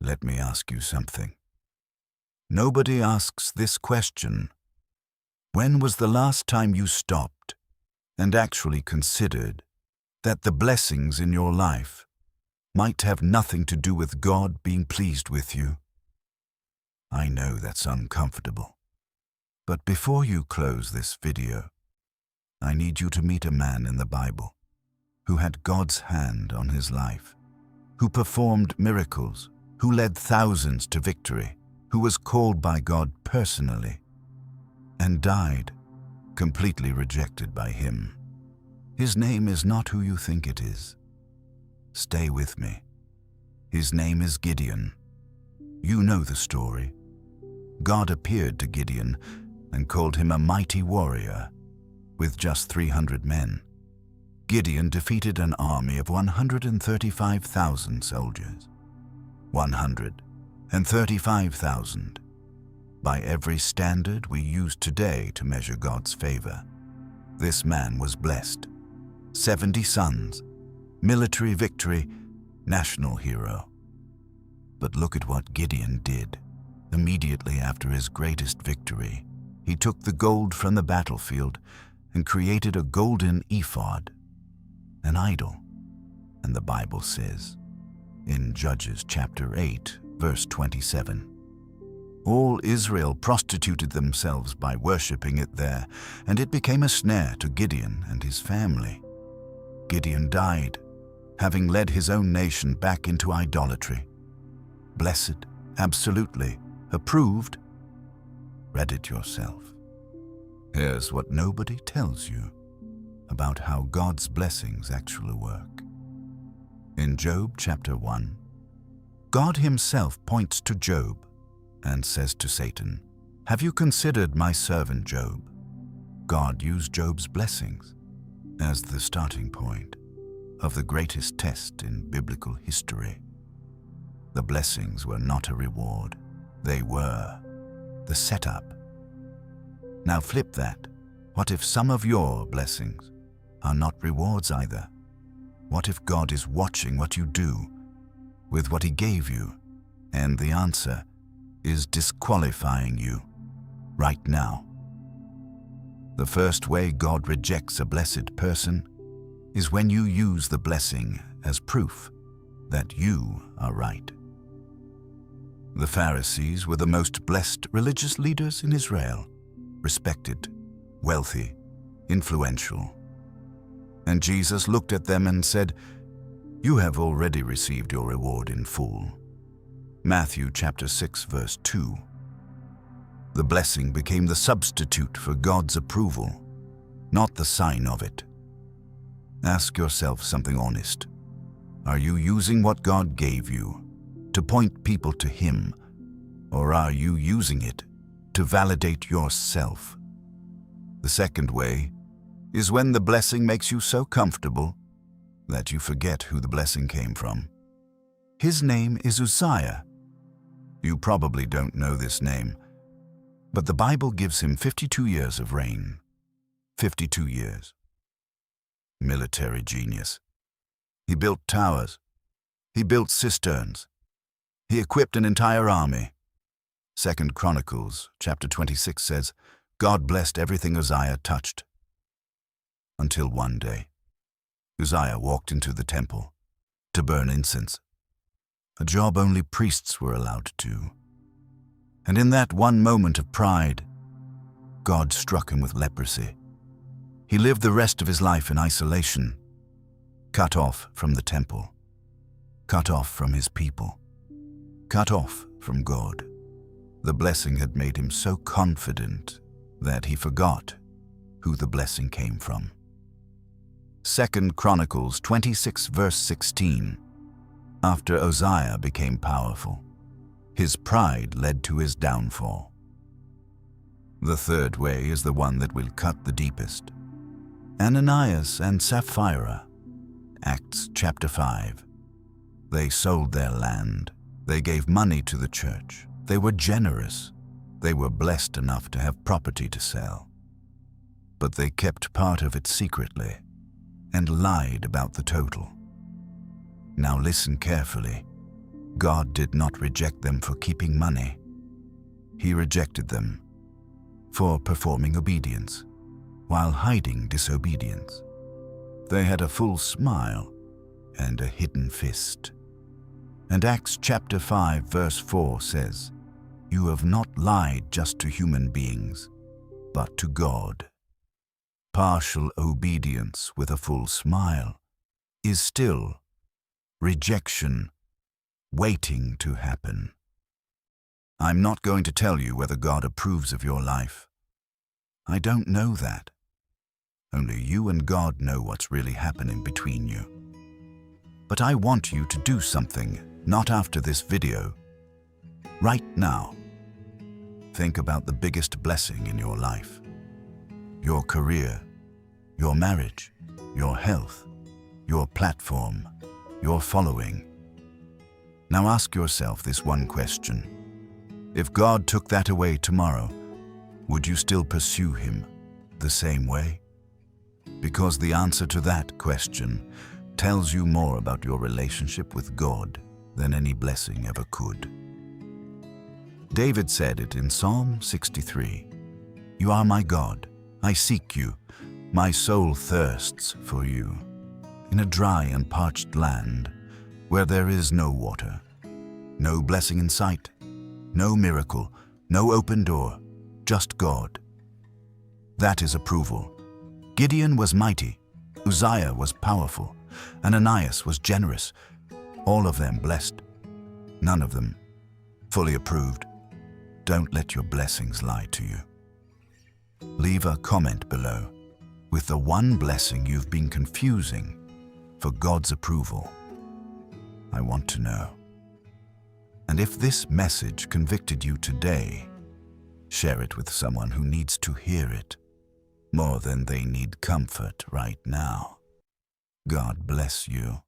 Let me ask you something. Nobody asks this question. When was the last time you stopped and actually considered that the blessings in your life might have nothing to do with God being pleased with you? I know that's uncomfortable, but before you close this video, I need you to meet a man in the Bible who had God's hand on his life, who performed miracles, who led thousands to victory, who was called by God personally, and died completely rejected by him. His name is not who you think it is. Stay with me. His name is Gideon. You know the story. God appeared to Gideon and called him a mighty warrior with just 300 men. Gideon defeated an army of 135,000 soldiers. 135,000. By every standard we use today to measure God's favor, this man was blessed. 70 sons, military victory, national hero. But look at what Gideon did. Immediately after his greatest victory, he took the gold from the battlefield and created a golden ephod, an idol. And the Bible says, in Judges chapter 8, verse 27, all Israel prostituted themselves by worshipping it there, and it became a snare to Gideon and his family. Gideon died, having led his own nation back into idolatry. Blessed, absolutely, approved. Read it yourself. Here's what nobody tells you about how God's blessings actually work. In Job chapter 1, God himself points to Job and says to Satan, "Have you considered my servant Job?" God used Job's blessings as the starting point of the greatest test in biblical history. The blessings were not a reward. They were the setup. Now flip that. What if some of your blessings are not rewards either? What if God is watching what you do with what he gave you, and the answer is disqualifying you right now? The first way God rejects a blessed person is when you use the blessing as proof that you are right. The Pharisees were the most blessed religious leaders in Israel, respected, wealthy, influential. And Jesus looked at them and said, "You have already received your reward in full." Matthew chapter 6, verse 2. The blessing became the substitute for God's approval, not the sign of it. Ask yourself something honest. Are you using what God gave you to point people to him, or are you using it to validate yourself? The second way is when the blessing makes you so comfortable that you forget who the blessing came from. His name is Uzziah. You probably don't know this name, but the Bible gives him 52 years of reign. 52 years. Military genius. He built towers. He built cisterns. He equipped an entire army. 2 Chronicles chapter 26 says, God blessed everything Uzziah touched. Until one day, Uzziah walked into the temple to burn incense, a job only priests were allowed to do. And in that one moment of pride, God struck him with leprosy. He lived the rest of his life in isolation, cut off from the temple, cut off from his people, cut off from God. The blessing had made him so confident that he forgot who the blessing came from. 2 Chronicles 26 verse 16. After Uzziah became powerful, his pride led to his downfall. The third way is the one that will cut the deepest. Ananias and Sapphira, Acts chapter 5. They sold their land. They gave money to the church. They were generous. They were blessed enough to have property to sell. But they kept part of it secretly and lied about the total. Now listen carefully. God did not reject them for keeping money. He rejected them for performing obedience while hiding disobedience. They had a full smile and a hidden fist. And Acts chapter 5 verse 4 says, "You have not lied just to human beings, but to God." Partial obedience with a full smile is still rejection waiting to happen. I'm not going to tell you whether God approves of your life. I don't know that. Only you and God know what's really happening between you. But I want you to do something, not after this video. Right now, think about the biggest blessing in your life. Your career, your marriage, your health, your platform, your following. Now ask yourself this one question. If God took that away tomorrow, would you still pursue Him the same way? Because the answer to that question tells you more about your relationship with God than any blessing ever could. David said it in Psalm 63. "You are my God, I seek you, my soul thirsts for you, in a dry and parched land where there is no water, no blessing in sight, no miracle, no open door, just God." That is approval. Gideon was mighty, Uzziah was powerful, Ananias was generous, all of them blessed, none of them fully approved. Don't let your blessings lie to you. Leave a comment below with the one blessing you've been confusing for God's approval. I want to know. And if this message convicted you today, share it with someone who needs to hear it more than they need comfort right now. God bless you.